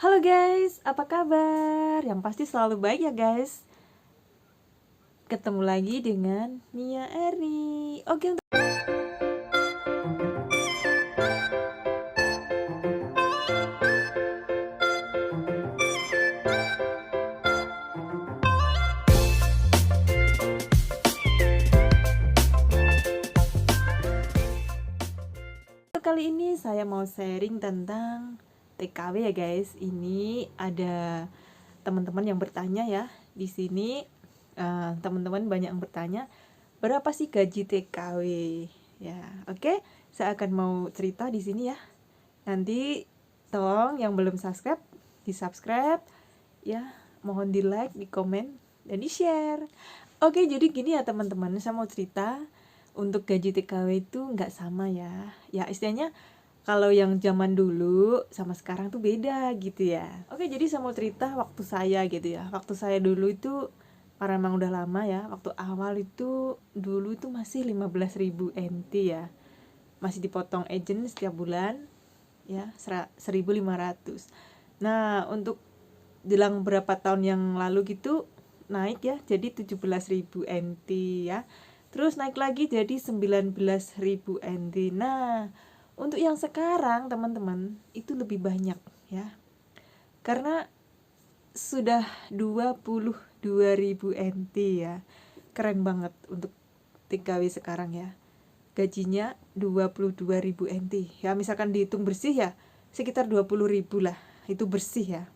Halo guys, apa kabar? Yang pasti selalu baik ya guys. Ketemu lagi dengan Nia Eri. Oke, untuk kali ini saya mau sharing tentang TKW ya guys. Ini ada teman-teman yang bertanya ya. Di sini teman-teman banyak yang bertanya, berapa sih gaji TKW? Ya, oke. Saya akan mau cerita di sini ya. Nanti tolong yang belum subscribe di-subscribe ya, mohon di-like, di-komen, dan di-share. Oke, jadi gini ya teman-teman, saya mau cerita untuk gaji TKW itu nggak sama ya. Ya istilahnya kalau yang zaman dulu sama sekarang tuh beda gitu ya. Oke, jadi saya mau cerita waktu saya gitu ya. Waktu saya dulu itu, karena memang udah lama ya, waktu awal itu dulu itu masih 15.000 NT ya. Masih dipotong agent setiap bulan ya, 1.500. Nah, untuk jelang berapa tahun yang lalu gitu naik ya jadi 17.000 NT ya. Terus naik lagi jadi 19.000 NT. Nah, untuk yang sekarang teman-teman itu lebih banyak ya. Karena sudah 22.000 NT ya. Keren banget untuk TKW sekarang ya. Gajinya 22.000 NT. Ya misalkan dihitung bersih ya sekitar 20.000 lah. Itu bersih ya.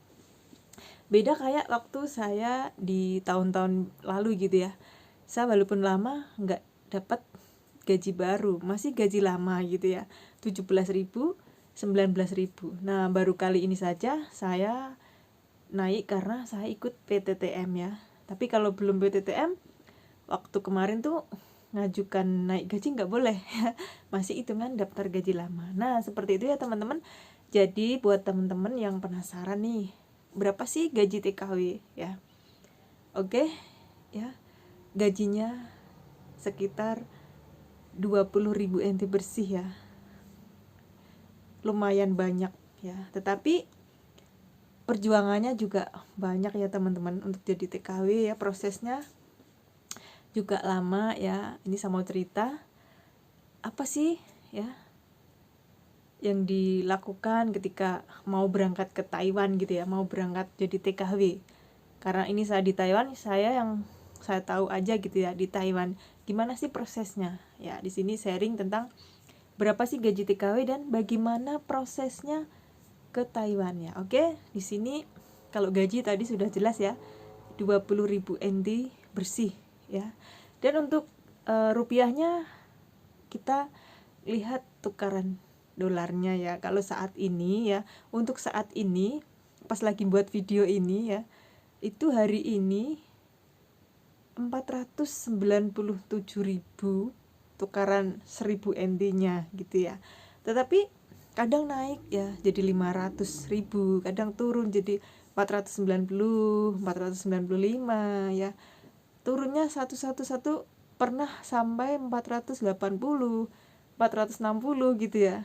Beda kayak waktu saya di tahun-tahun lalu gitu ya. Saya walaupun lama nggak dapat gaji baru, masih gaji lama gitu ya. 17.000, 19.000. Nah, baru kali ini saja saya naik karena saya ikut PTTM ya. Tapi kalau belum PTTM, waktu kemarin tuh ngajukan naik gaji nggak boleh. Masih hitungan daftar gaji lama. Nah, seperti itu ya teman-teman. Jadi buat teman-teman yang penasaran nih, berapa sih gaji TKW ya? Oke, ya. Gajinya sekitar 20.000 NT bersih ya. Lumayan banyak ya. Tetapi perjuangannya juga banyak ya teman-teman untuk jadi TKW ya, prosesnya juga lama ya. Ini saya mau cerita apa sih ya yang dilakukan ketika mau berangkat ke Taiwan gitu ya, mau berangkat jadi TKW. Karena ini saya di Taiwan, saya yang saya tahu aja gitu ya di Taiwan. Gimana sih prosesnya? Ya, di sini sharing tentang berapa sih gaji TKW dan bagaimana prosesnya ke Taiwan ya. Oke, di sini kalau gaji tadi sudah jelas ya. 20.000 NT bersih ya. Dan untuk rupiahnya kita lihat tukaran dolarnya ya. Kalau saat ini ya, untuk saat ini pas lagi buat video ini ya, itu hari ini 497.000 tukaran 1.000 NT-nya gitu ya. Tetapi kadang naik ya jadi 500.000, kadang turun jadi 490, 495 ya. Turunnya satu pernah sampai 480, 460 gitu ya.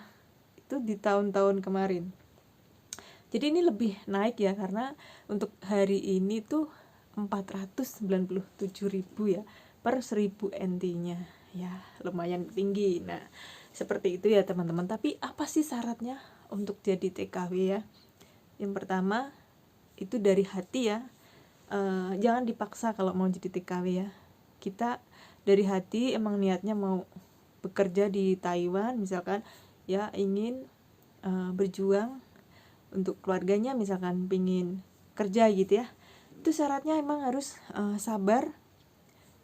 Itu di tahun-tahun kemarin. Jadi ini lebih naik ya karena untuk hari ini tuh 497.000 ya per 1.000 NT-nya. Ya, lumayan tinggi. Nah, seperti itu ya teman-teman. Tapi apa sih syaratnya untuk jadi TKW ya? Yang pertama itu dari hati ya. Jangan dipaksa kalau mau jadi TKW ya. Kita dari hati emang niatnya mau bekerja di Taiwan misalkan ya, ingin berjuang untuk keluarganya, misalkan pingin kerja gitu ya. Itu syaratnya emang harus sabar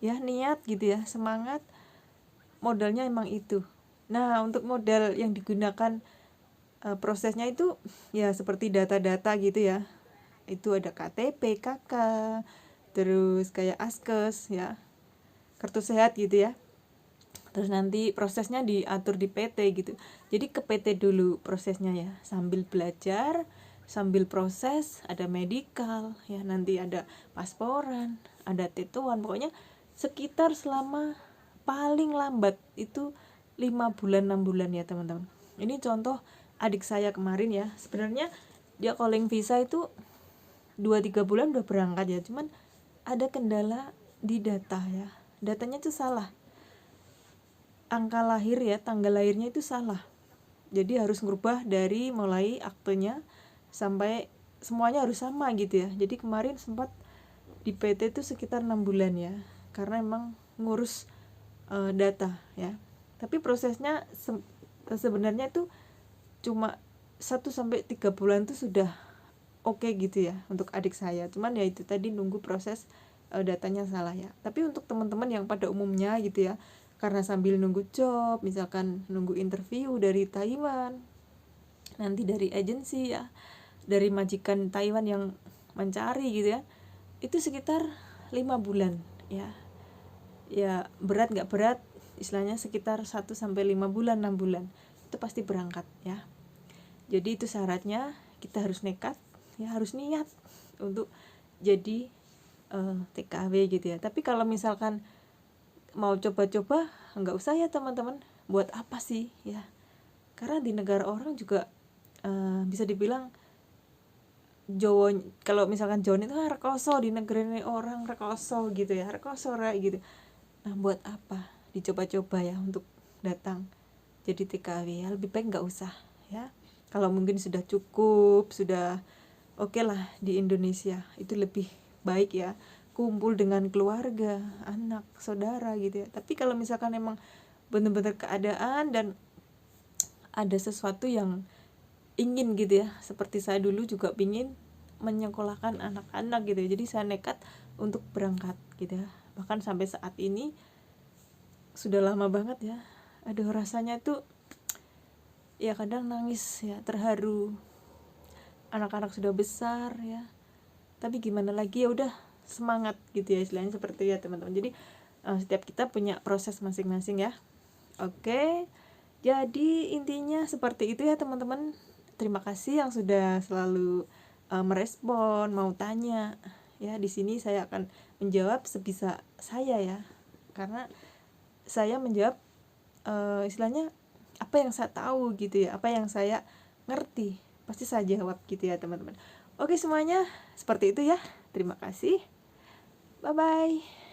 ya, niat gitu ya, semangat, modalnya emang itu. Nah, untuk modal yang digunakan prosesnya itu ya seperti data-data gitu ya. Itu ada KTP, KK, terus kayak Askes ya, kartu sehat gitu ya. Terus nanti prosesnya diatur di PT gitu. Jadi ke PT dulu prosesnya ya, sambil belajar, sambil proses, ada medical ya, nanti ada pasporan, ada tetuan, pokoknya sekitar selama paling lambat itu 5 bulan 6 bulan ya teman-teman. Ini contoh adik saya kemarin ya. Sebenarnya dia calling visa itu 2-3 bulan udah berangkat ya, cuman ada kendala di data ya, datanya itu salah, angka lahir ya, tanggal lahirnya itu salah, jadi harus ngerubah dari mulai aktenya sampai semuanya harus sama gitu ya. Jadi kemarin sempat di PT itu sekitar 6 bulan ya, karena emang ngurus data ya. Tapi prosesnya sebenarnya itu cuma 1-3 bulan tuh sudah oke gitu ya untuk adik saya. Cuman ya itu tadi nunggu proses datanya salah ya. Tapi untuk teman-teman yang pada umumnya gitu ya, karena sambil nunggu job, misalkan nunggu interview dari Taiwan, nanti dari agensi ya, dari majikan Taiwan yang mencari gitu ya, itu sekitar 5 bulan ya. Ya berat nggak berat, istilahnya sekitar 1-5 bulan, 6 bulan itu pasti berangkat ya. Jadi itu syaratnya, kita harus nekat ya, harus niat untuk jadi TKW gitu ya. Tapi kalau misalkan mau coba-coba nggak usah ya teman-teman, buat apa sih ya, karena di negara orang juga bisa dibilang Jawa, kalau misalkan Jawa itu rekoso, di negara ini orang rekoso gitu ya, rekoso gitu. Nah buat apa dicoba-coba ya untuk datang jadi TKW ya, lebih baik nggak usah ya. Kalau mungkin sudah cukup, sudah oke lah di Indonesia, itu lebih baik ya, kumpul dengan keluarga, anak, saudara gitu ya. Tapi kalau misalkan emang benar-benar keadaan dan ada sesuatu yang ingin gitu ya, seperti saya dulu juga pingin menyekolahkan anak-anak gitu ya, jadi saya nekat untuk berangkat gitu ya. Bahkan sampai saat ini sudah lama banget ya, aduh rasanya tuh ya kadang nangis ya, terharu, anak-anak sudah besar ya, tapi gimana lagi, ya udah semangat gitu ya, istilahnya seperti ya teman-teman. Jadi setiap kita punya proses masing-masing ya. Oke, jadi intinya seperti itu ya teman-teman. Terima kasih yang sudah selalu merespon, mau tanya ya. Di sini saya akan menjawab sebisa saya ya, karena saya menjawab istilahnya apa yang saya tahu gitu ya, apa yang saya ngerti pasti saya jawab gitu ya teman-teman. Oke semuanya, seperti itu ya. Terima kasih, bye bye.